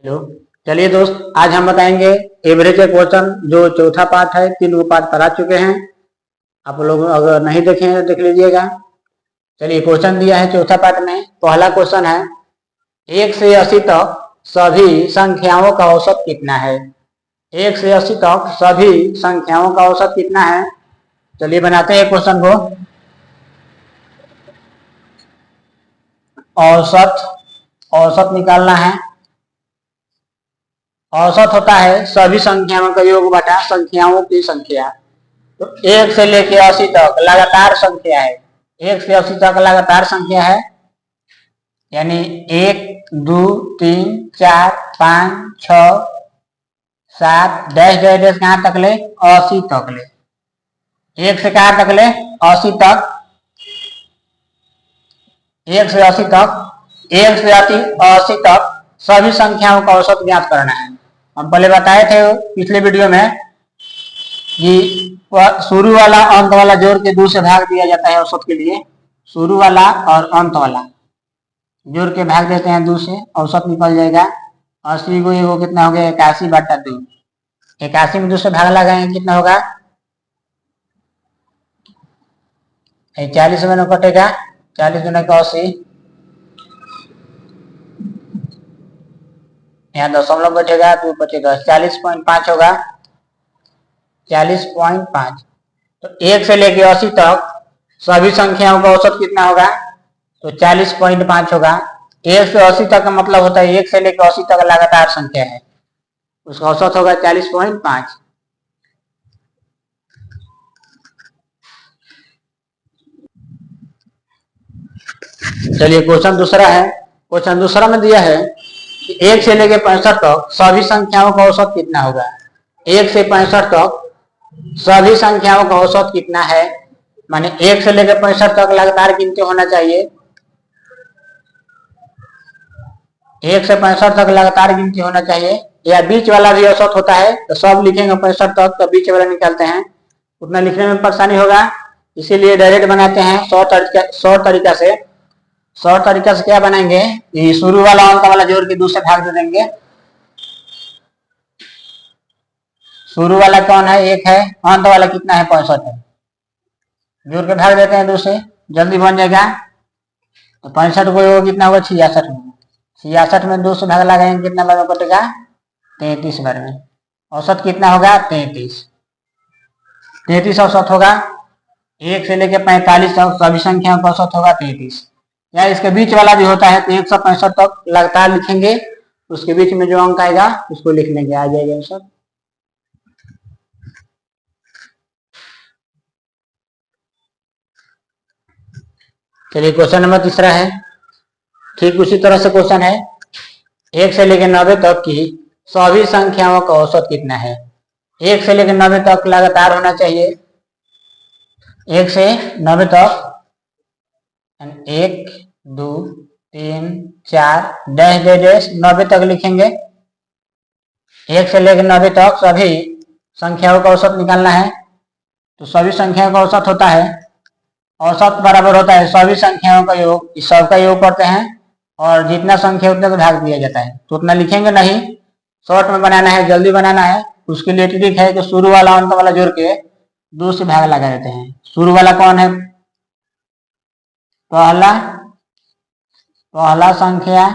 Hello. चलिए दोस्त, आज हम बताएंगे एवरेज के क्वेश्चन। जो चौथा पार्ट है, 3 वो पार्ट करा चुके हैं। आप लोग अगर नहीं देखे हैं तो देख लीजिएगा। चलिए, क्वेश्चन दिया है चौथा पार्ट में। पहला क्वेश्चन है 1 से 80 तक सभी संख्याओं का औसत कितना है। 1 से 80 तक सभी संख्याओं का औसत कितना है। चलिए बनाते हैं क्वेश्चन को। औसत निकालना है। औसत होता है सभी संख्याओं का योग बटा संख्याओं की संख्या। तो 1 से लेके 80 तक लगातार संख्या है। 1 से 80 तक लगातार संख्या है, यानी 1 2 3 4 5 6 7 डैश डैश डैश कहाँ तक ले, 80 तक ले। 1 से कहाँ तक ले, 80 तक। 1 से 80 तक 1 से 80 तक सभी संख्याओं का औसत ज्ञात करना है। हम पहले बताए थे पिछले वीडियो में कि शुरू वाला अंत वाला जोड़ के 2 से भाग दिया जाता है औसत के लिए। शुरू वाला और अंत वाला जोड़ के भाग देते हैं 2 से, औसत निकल जाएगा 80 को। वो कितना हो गया, 81/2। 81 में 2 से भाग लगाएंगे कितना होगा, 40 में कटेगा, 40 गुना का 80, यहाँ दशमलव बैठेगा, 2 बचेगा, 40.5 होगा, 40.5। तो 1 से लेके 80 तक सभी संख्याओं का औसत कितना होगा, तो 40.5 होगा। 1 से 80 तक का मतलब होता है 1 से लेकर 80 तक लगातार संख्या है, उसका औसत होगा 40.5। चलिए क्वेश्चन दूसरा है। क्वेश्चन दूसरा में दिया है कि 1 से लेकर 65 तक सभी संख्याओं का औसत कितना होगा। 1 से 65 तक सभी संख्याओं का औसत कितना है, माने 1 से लेकर 65 तक लगातार गिनती होना चाहिए। 1 से 65 तक लगातार गिनती होना चाहिए, या बीच वाला भी औसत होता है। तो सब लिखेंगे 65 तक, तो बीच वाला निकालते हैं, उतना लिखने में परेशानी होगा, इसीलिए डायरेक्ट बनाते हैं शॉर्ट तरीका से क्या बनाएंगे, शुरू वाला अंत वाला जोड़ के 2 से भाग दे देंगे। शुरू वाला कौन है, 1 है, अंत वाला कितना है, 65 है, जोड़ के भाग देते हैं 2 से, जल्दी बन जाएगा। तो 65 को कितना होगा, 66 में। 66 में 2 से भाग लगाएंगे, कितना बार में कटेगा, 33 बार में। औसत कितना होगा, 33 औसत होगा। 1 से लेकर 45 तक सभी संख्याओं का औसत होगा 33। या इसके बीच वाला भी होता है, तो 165 तक लगातार लिखेंगे, उसके बीच में जो अंक आएगा उसको लिख लेंगे, आ जाएगा औसत। चलिए क्वेश्चन नंबर तीसरा है, ठीक उसी तरह से क्वेश्चन है। 1 से लेकर 90 तक की सभी संख्याओं का औसत कितना है। 1 से लेकर 90 तक लगातार होना चाहिए। 1 से 90 तक 1 2 3 4 डैश डैश डैश 90 तक लिखेंगे। 1 से लेकर 90 तक सभी संख्याओं का औसत निकालना है। तो सभी संख्याओं का औसत होता है, औसत बराबर होता है सभी संख्याओं का योग। इस सब का योग करते हैं और जितना संख्या उतने को भाग दिया जाता है। तो उतना लिखेंगे नहीं, शॉर्ट में बनाना है, जल्दी बनाना है। उसके लिए ट्रिक है कि शुरू वाला अंत वाला जोड़ के 2 से भाग लगा देते हैं। शुरू वाला कौन है, पहला संख्या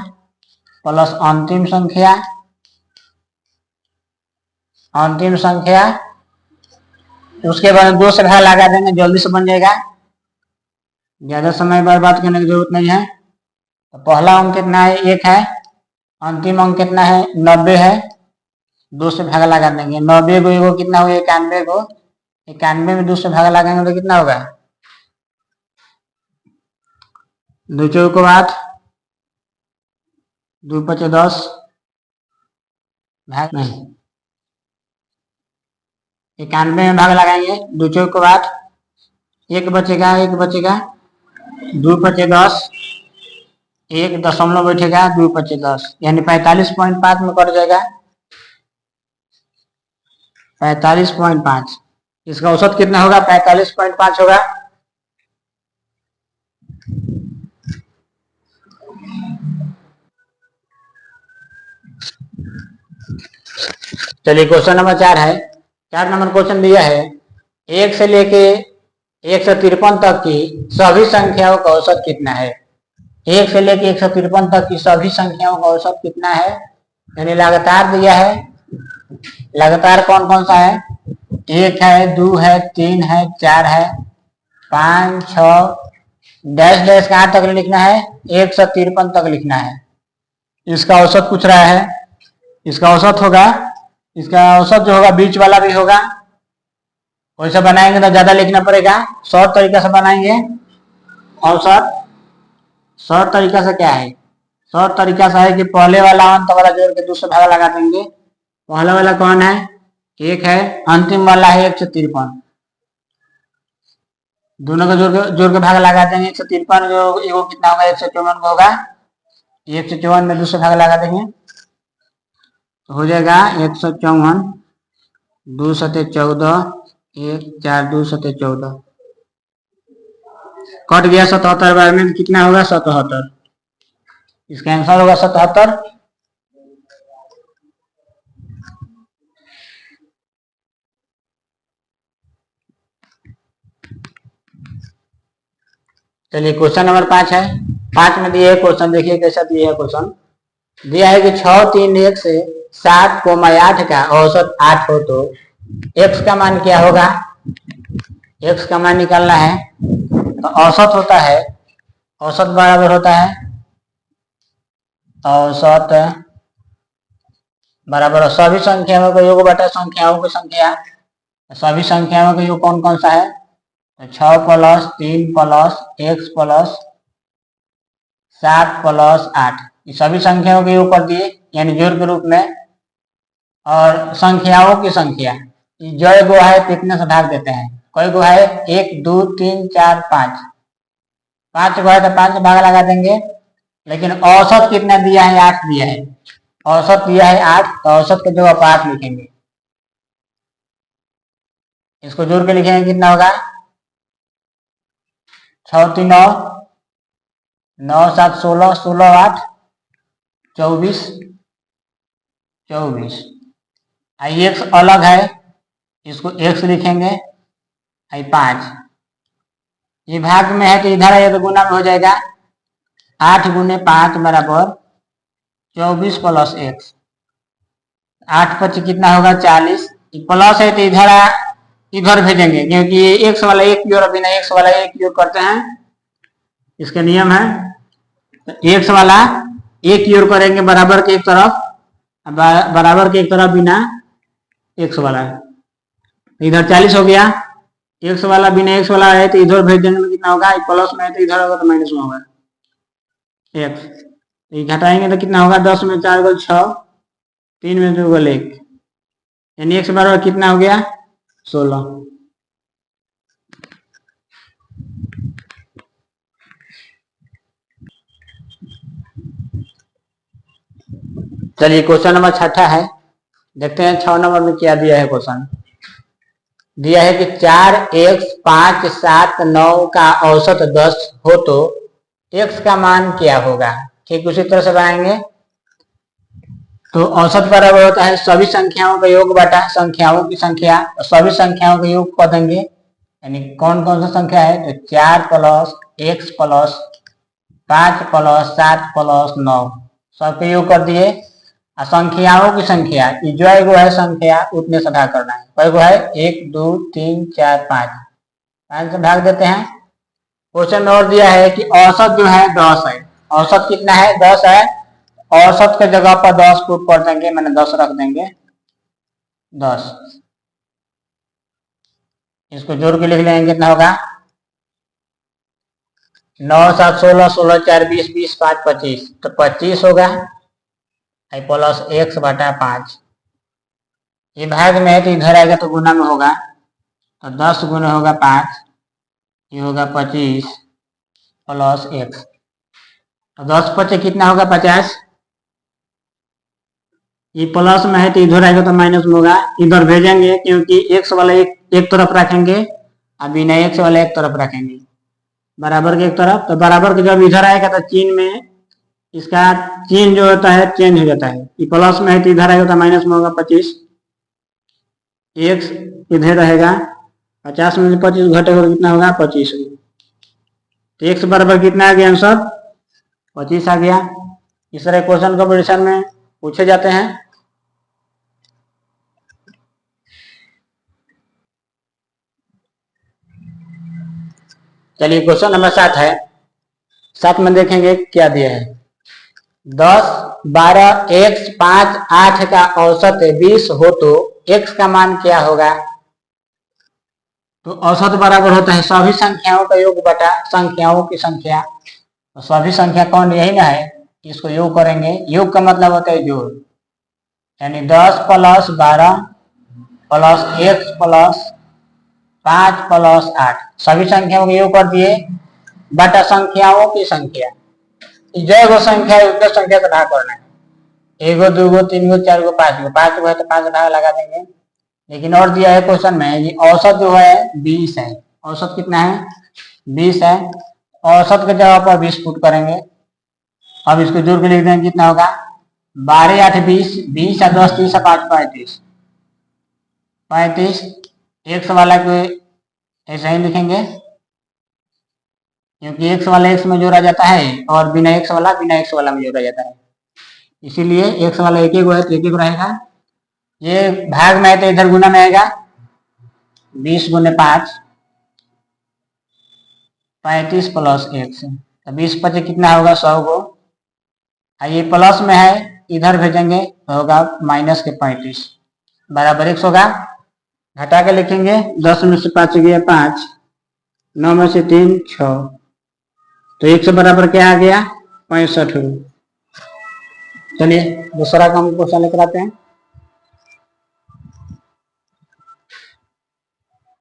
प्लस अंतिम संख्या, उसके बाद 2 से भाग लगा देंगे, जल्दी से बन जाएगा, ज्यादा समय बर्बाद करने की जरूरत नहीं है। तो पहला अंक कितना है, 1 है, अंतिम अंक कितना है, 90 है, 2 से भाग लगा देंगे। 90 को कितना होगा, 91 को, 91 में 2 से भाग लगाएंगे तो कितना होगा, 2 चौको 8, 2 पचे 10, भाग नहीं, 91 में भाग लगाएंगे, 2 चौको 8, 1 बचेगा, 2 पचे 10, 1 दशमलव बैठेगा, 2 पचे 10, यानी 45.5 में कट जाएगा, 45.5। इसका औसत कितना होगा, 45.5 होगा। चलिए क्वेश्चन नंबर 4 है। 4 नंबर क्वेश्चन दिया है 1 से लेके 153 तक की सभी संख्याओं का औसत कितना है। 1 से लेके 153 तक की सभी संख्याओं का औसत कितना है, यानी लगातार दिया है। लगातार कौन कौन सा है, 1 है, 2 है, 3 है, 4 है, 5, 6, डैश डैश कहाँ तक लिखना है, 153 तक लिखना है। इसका औसत पूछ रहा है। इसका औसत होगा, इसका औसत जो होगा बीच वाला भी होगा। वैसे बनाएंगे तो ज्यादा लिखना पड़ेगा, शॉर्ट तरीका से बनाएंगे। औसत शॉर्ट तरीका से क्या है, शॉर्ट तरीका से है कि पहले वाला अंत वाला जोड़ के दूसरा भागा लगा देंगे। पहला वाला कौन है, 1 है, अंतिम वाला है 153, दोनों को जोड़ के भाग लगा देंगे। 153 जो कितना होगा, 154 को होगा, 154 में दूसरा भाग लगा देंगे तो हो जाएगा 154, 2 सते 14, 1 4 2 सते 14, कट गया 77 बार में कितना होगा 77। इसका आंसर होगा 77। चलिए क्वेश्चन नंबर 5 है। 5 में दिए क्वेश्चन, देखिए कैसा दिया है क्वेश्चन। दिया है कि 6, 3, 1 से 7, 8 का औसत 8 हो तो x का मान क्या होगा। x का मान निकालना है तो औसत होता है, औसत बराबर होता है, औसत बराबर सभी संख्याओं का योग बटा संख्याओं की संख्या। सभी संख्याओं का योग कौन कौन सा है, 6 + 3 + x + 7 + 8, ये सभी संख्याओं के योग कर दिए यानी जोड़ के रूप में। और संख्याओं की संख्या जो गो है कितने से भाग देते हैं, कोई गो है 1 2 3 4 5, 5 गो है तो 5 से भाग लगा देंगे। लेकिन औसत कितना दिया है, 8 दिया है, औसत दिया है 8, तो औसत के जगह पर 8 लिखेंगे। इसको जोड़ के लिखेंगे कितना होगा, 6 3 9, 9 7 16, 16 8 24, 24। x अलग है, इसको x लिखेंगे। 5 ये भाग में है तो इधर है तो गुना में हो जाएगा, 8 × 5 बराबर 24 + x, 8 × 5 कितना होगा 40। प्लस है तो इधर भेजेंगे क्योंकि ये x वाला एक की ओर, बिना x वाला एक की ओर करते हैं, इसका नियम है। तो x वाला एक की ओर करेंगे बराबर के एक तरफ, बराबर के एक तरफ बिना x वाला है, इधर 40 हो गया। x वाला बिना x वाला है तो इधर भेज देंगे तो कितना होगा, प्लस में है तो इधर होगा तो माइनस में होगा x। घटाएंगे तो कितना होगा, 10 में 4 × 6, 3 में 2 × 1, यानी x बराबर कितना हो गया 16। चलिए क्वेश्चन नंबर 6 है, देखते हैं 6 नंबर में क्या दिया है। क्वेश्चन दिया है कि 4x 5 7 9 का औसत 10 हो तो x का मान क्या होगा। ठीक उसी तरह से बनाएंगे तो औसत बराबर होता है सभी संख्याओं का योग बटा संख्याओं की संख्या। सभी संख्याओं का योग कर देंगे, यानी कौन कौन सा संख्या है, तो 4 + x + 5 + 7 + 9, सबके योग कर दिए। संख्याओं की संख्या जो है संख्या उतने से भाग करना है। कोई है 1 2 3 4 5, 5 से भाग देते हैं। क्वेश्चन में और दिया है कि औसत जो है 10 है, औसत कितना है 10 है, औसत के जगह पर 10 पुट कर देंगे, मैंने 10 रख देंगे 10। इसको जोड़ के लिख लेंगे कितना होगा, 9 7 16, 16 4 20, 20 5 25, तो 25 होगा प्लस x बटा 5। ये भाग में है तो इधर आएगा तो गुना में होगा, तो 10 गुना होगा 5, ये होगा 25 प्लस x, तो 10 5 कितना होगा 50। ये प्लस में है तो इधर आएगा तो माइनस में होगा, इधर भेजेंगे क्योंकि x वाला एक तरफ रखेंगे और बिना x वाला एक तरफ रखेंगे, बराबर के एक तरफ। तो बराबर के जब इधर आएगा तो चिन्ह में इसका चिन्ह जो होता है चेंज हो जाता है, ये प्लस में है तो इधर आएगा तो माइनस में होगा 25। एक्स इधर रहेगा, 50 में 25 घटेगा तो कितना होगा 25। तो एक्स बराबर कितना आ गया आंसर 25 आ गया। इस तरह क्वेश्चन कॉम्पिटिशन में पूछे जाते हैं। चलिए क्वेश्चन नंबर 7 है। 7 में देखेंगे क्या दिया है। 10, 12, x, 5, 8 का औसत 20 हो तो x का मान क्या होगा। तो औसत बराबर होता है सभी संख्याओं का योग बटा संख्याओं की संख्या। तो सभी संख्या कौन, यही ना है, इसको योग करेंगे। योग का मतलब होता है जोड़, यानी 10 + 12 + x + 5 + 8 सभी संख्याओं का योग कर दिए बटा संख्याओं की संख्या। जय गो संख्या है उतना संख्या का भाग करना है। 1 2 3 4 5 5 है तो 5 भाग लगा देंगे। लेकिन और दिया है क्वेश्चन में, ये औसत जो है 20 है। औसत कितना है 20 है। औसत के जगह पर 20 पुट करेंगे। अब इसको जोड़ के लिख देंगे, कितना होगा 12 8 20, 20 और 10 30 5 35 35। एक्स वाला को ऐसा ही लिखेंगे क्योंकि एक्स वाला एक्स में जोड़ा जाता है और बिना एक्स वाला में जोड़ा जाता है। इसीलिए एक्स वाला एक एक है तो एक एक रहेगा। ये भाग में है तो इधर गुना में आएगा, 20 × 5 35 + x। तो 20 × 5 कितना होगा 100 को। ये प्लस में है इधर भेजेंगे तो होगा -35 बराबर x होगा। घटा के लिखेंगे, 10 में से 5 गया 5, 9 में से 3 6, तो x बराबर क्या आ गया 65। चलिए दूसरा काम क्वेश्चन लेकर आते हैं।